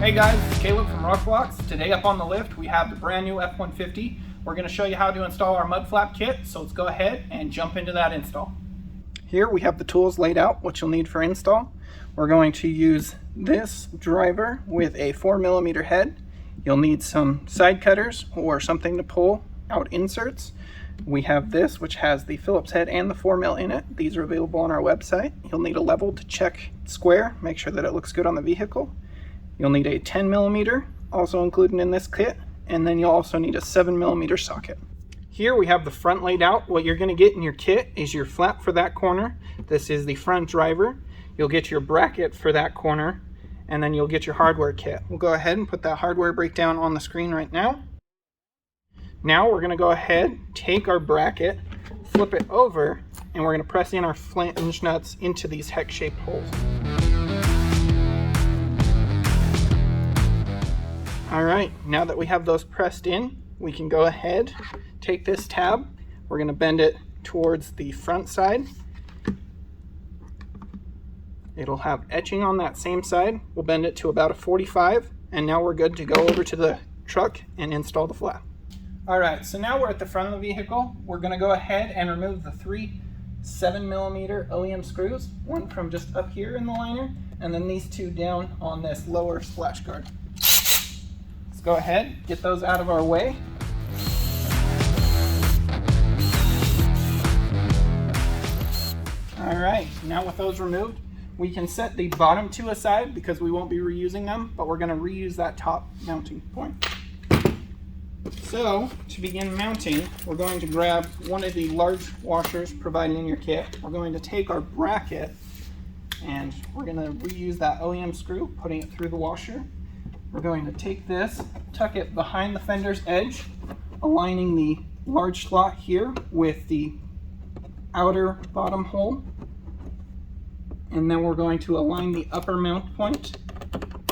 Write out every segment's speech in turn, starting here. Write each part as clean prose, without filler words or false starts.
Hey guys, it's Caleb from Rokblokz. Today up on the lift we have the brand new F150. We're going to show you how to install our mud flap kit, so let's go ahead and jump into that install. Here we have the tools laid out, what you'll need for install. We're going to use this driver with a 4mm head. You'll need some side cutters or something to pull out inserts. We have this, which has the Phillips head and the 4mm in it. These are available on our website. You'll need a level to check square, make sure that it looks good on the vehicle. You'll need a 10mm, also included in this kit, and then you'll also need a 7mm socket. Here we have the front laid out. What you're going to get in your kit is your flap for that corner. This is the front driver. You'll get your bracket for that corner, and then you'll get your hardware kit. We'll go ahead and put that hardware breakdown on the screen right now. Now we're going to go ahead, take our bracket, flip it over, and we're going to press in our flange nuts into these hex-shaped holes. Alright, now that we have those pressed in, we can go ahead, take this tab, we're going to bend it towards the front side. It'll have etching on that same side. We'll bend it to about a 45, and now we're good to go over to the truck and install the flap. Alright, so now we're at the front of the vehicle. We're going to go ahead and remove the 3 7mm OEM screws, one from just up here in the liner, and then these two down on this lower splash guard. Let's go ahead, get those out of our way. Alright, now with those removed, we can set the bottom two aside because we won't be reusing them, but we're going to reuse that top mounting point. So, to begin mounting, we're going to grab one of the large washers provided in your kit. We're going to take our bracket and we're going to reuse that OEM screw, putting it through the washer. We're going to take this, tuck it behind the fender's edge, aligning the large slot here with the outer bottom hole. And then we're going to align the upper mount point,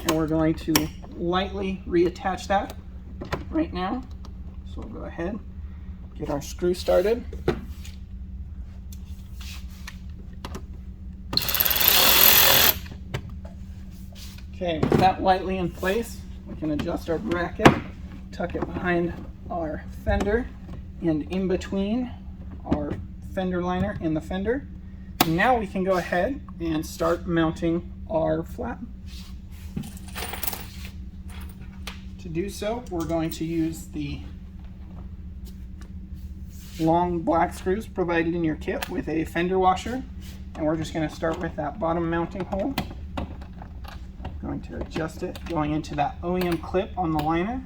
and we're going to lightly reattach that right now. So we'll go ahead, get our screw started. Okay, with that lightly in place, we can adjust our bracket, tuck it behind our fender and in between our fender liner and the fender. Now we can go ahead and start mounting our flap. To do so, we're going to use the long black screws provided in your kit with a fender washer, and we're just going to start with that bottom mounting hole. Going to adjust it, going into that OEM clip on the liner.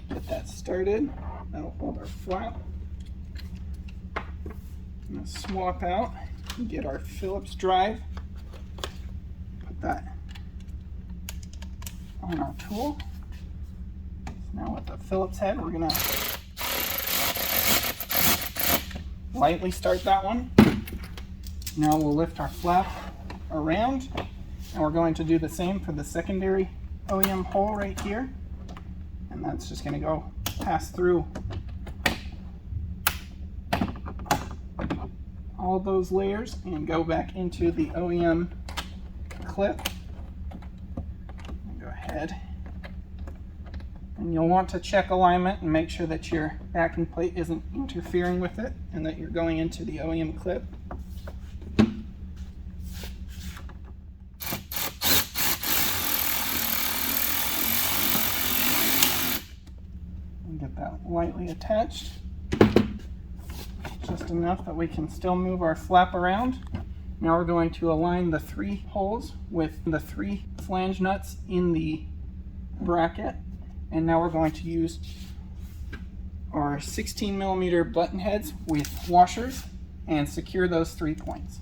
Get that started. That'll hold our flap. I'm going to swap out and get our Phillips drive. Put that on our tool. So now with the Phillips head, we're going to lightly start that one. Now we'll lift our flap around, and we're going to do the same for the secondary OEM hole right here. And that's just going to go pass through all those layers and go back into the OEM clip. Go ahead, and you'll want to check alignment and make sure that your backing plate isn't interfering with it and that you're going into the OEM clip. And get that lightly attached, just enough that we can still move our flap around. Now we're going to align the 3 holes with the 3 flange nuts in the bracket, and now we're going to use our 16mm button heads with washers and secure those 3 points.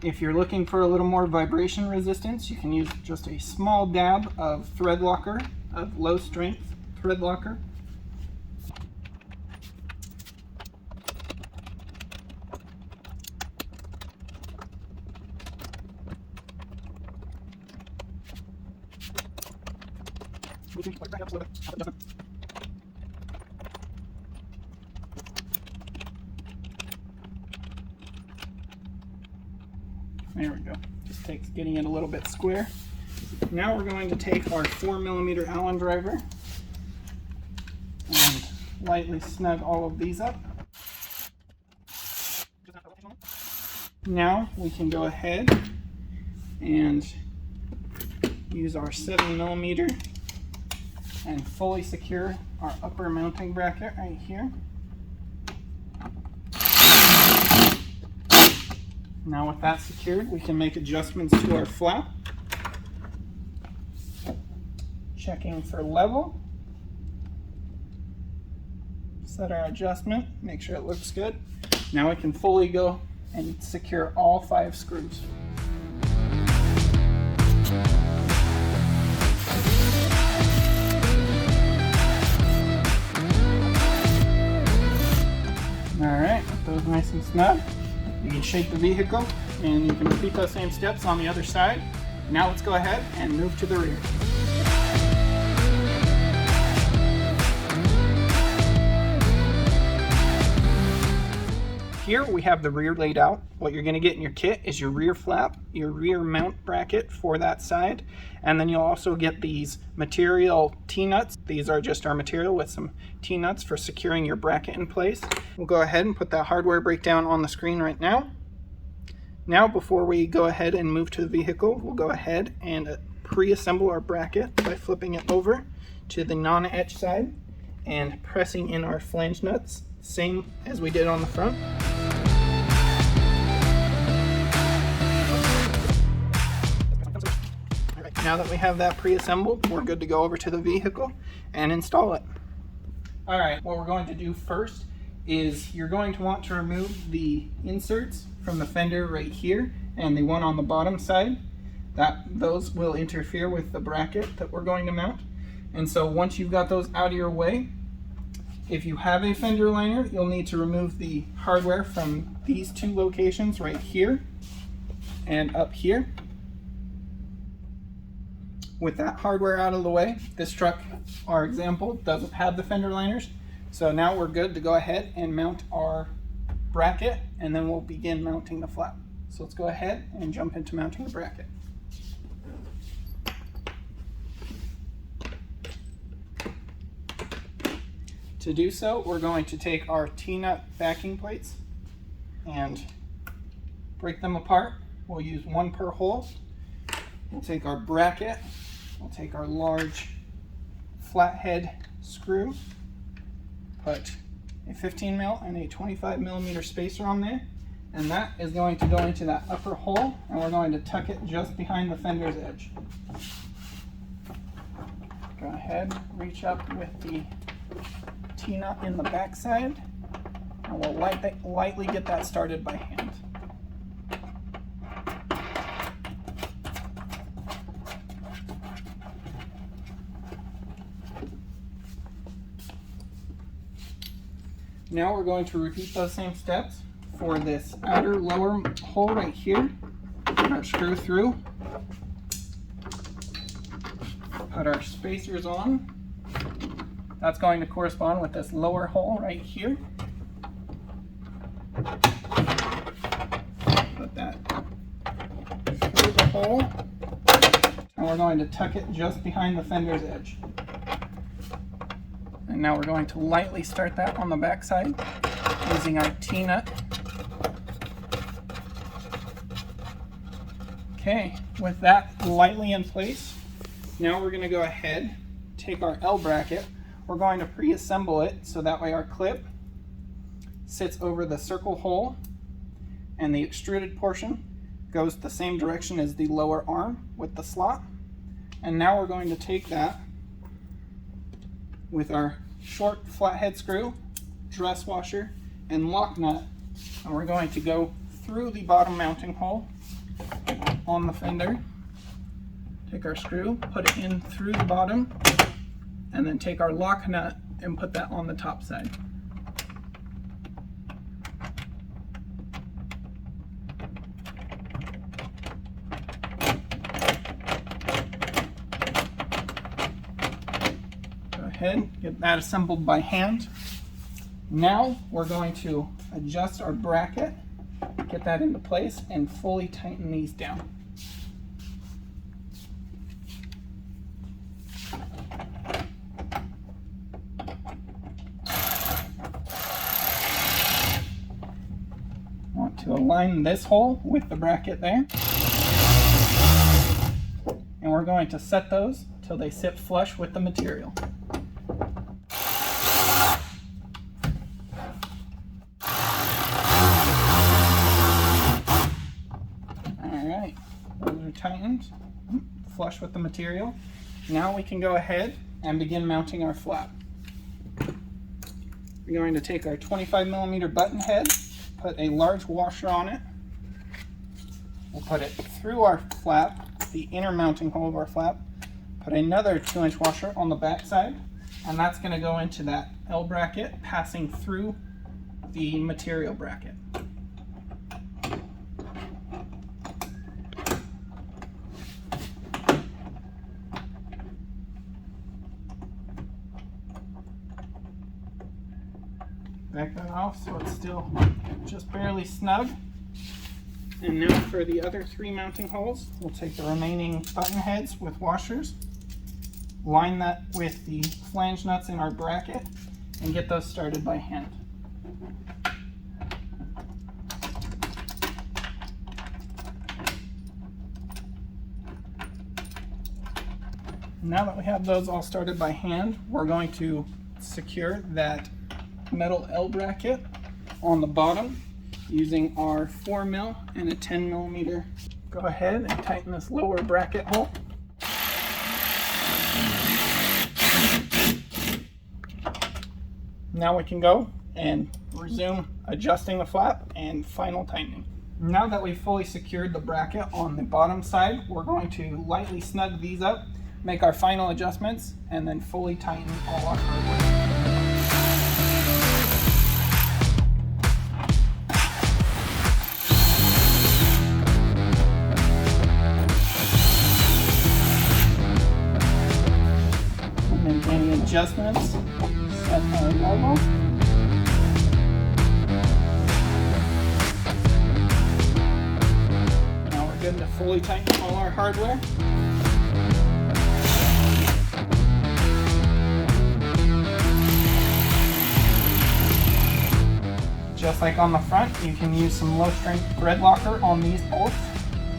If you're looking for a little more vibration resistance, you can use just a small dab of thread locker, of low strength thread locker. There we go. Just takes getting it a little bit square. Now we're going to take our 4mm Allen driver and lightly snug all of these up. Now we can go ahead and use our 7mm and fully secure our upper mounting bracket right here. Now with that secured, we can make adjustments to our flap. Checking for level. Set our adjustment, make sure it looks good. Now we can fully go and secure all 5 screws. Alright, with those nice and snug, you can shake the vehicle and you can repeat those same steps on the other side. Now let's go ahead and move to the rear. Here we have the rear laid out. What you're going to get in your kit is your rear flap, your rear mount bracket for that side, and then you'll also get these material T-nuts. These are just our material with some T-nuts for securing your bracket in place. We'll go ahead and put that hardware breakdown on the screen right now. Now before we go ahead and move to the vehicle, we'll go ahead and pre-assemble our bracket by flipping it over to the non-etch side and pressing in our flange nuts, same as we did on the front. Now that we have that pre-assembled, we're good to go over to the vehicle and install it. Alright, what we're going to do first is you're going to want to remove the inserts from the fender right here and the one on the bottom side. Those will interfere with the bracket that we're going to mount. And so once you've got those out of your way, if you have a fender liner, you'll need to remove the hardware from these 2 locations right here and up here. With that hardware out of the way, this truck, our example, doesn't have the fender liners. So now we're good to go ahead and mount our bracket, and then we'll begin mounting the flap. So let's go ahead and jump into mounting the bracket. To do so, we're going to take our T-nut backing plates and break them apart. We'll use 1 per hole. We'll take our bracket, we'll take our large flathead screw, put a 15mm and a 25mm spacer on there, and that is going to go into that upper hole, and we're going to tuck it just behind the fender's edge. Go ahead, reach up with the T-nut in the back side, and we'll lightly get that started by hand. Now we're going to repeat those same steps for this outer lower hole right here. Put our screw through, put our spacers on. That's going to correspond with this lower hole right here. Put that through the hole, and we're going to tuck it just behind the fender's edge. And now we're going to lightly start that on the back side using our T-nut. Okay, with that lightly in place, now we're going to go ahead, take our L bracket. We're going to pre-assemble it so that way our clip sits over the circle hole and the extruded portion goes the same direction as the lower arm with the slot. And now we're going to take that with our short flathead screw, dress washer, and lock nut, and we're going to go through the bottom mounting hole on the fender. Take our screw, put it in through the bottom, and then take our lock nut and put that on the top side. Get that assembled by hand. Now we're going to adjust our bracket Get that into place and fully tighten these down. Want to align this hole with the bracket there. And we're going to set those till they sit flush with the material. Alright, those are tightened, flush with the material. Now we can go ahead and begin mounting our flap. We're going to take our 25mm button head, put a large washer on it. We'll put it through our flap, the inner mounting hole of our flap, put another 2-inch washer on the back side, and that's going to go into that L bracket passing through the material bracket. Back that off so it's still just barely snug. And now for the other 3 mounting holes, we'll take the remaining button heads with washers, line that with the flange nuts in our bracket, and get those started by hand. Now that we have those all started by hand, we're going to secure that metal L bracket on the bottom using our 4mm and a 10mm. Go ahead and tighten this lower bracket hole. Now we can go and resume adjusting the flap and final tightening. Now that we've fully secured the bracket on the bottom side, we're going to lightly snug these up, make our final adjustments, and then fully tighten all our hardware. Make any adjustments, set our level. Now we're good to fully tighten all our hardware. Just like on the front, you can use some low strength thread locker on these bolts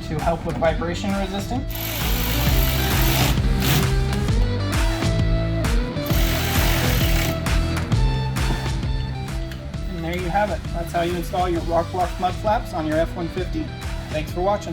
to help with vibration resistance. There you have it. That's how you install your Rokblokz mud flaps on your F-150. Thanks for watching.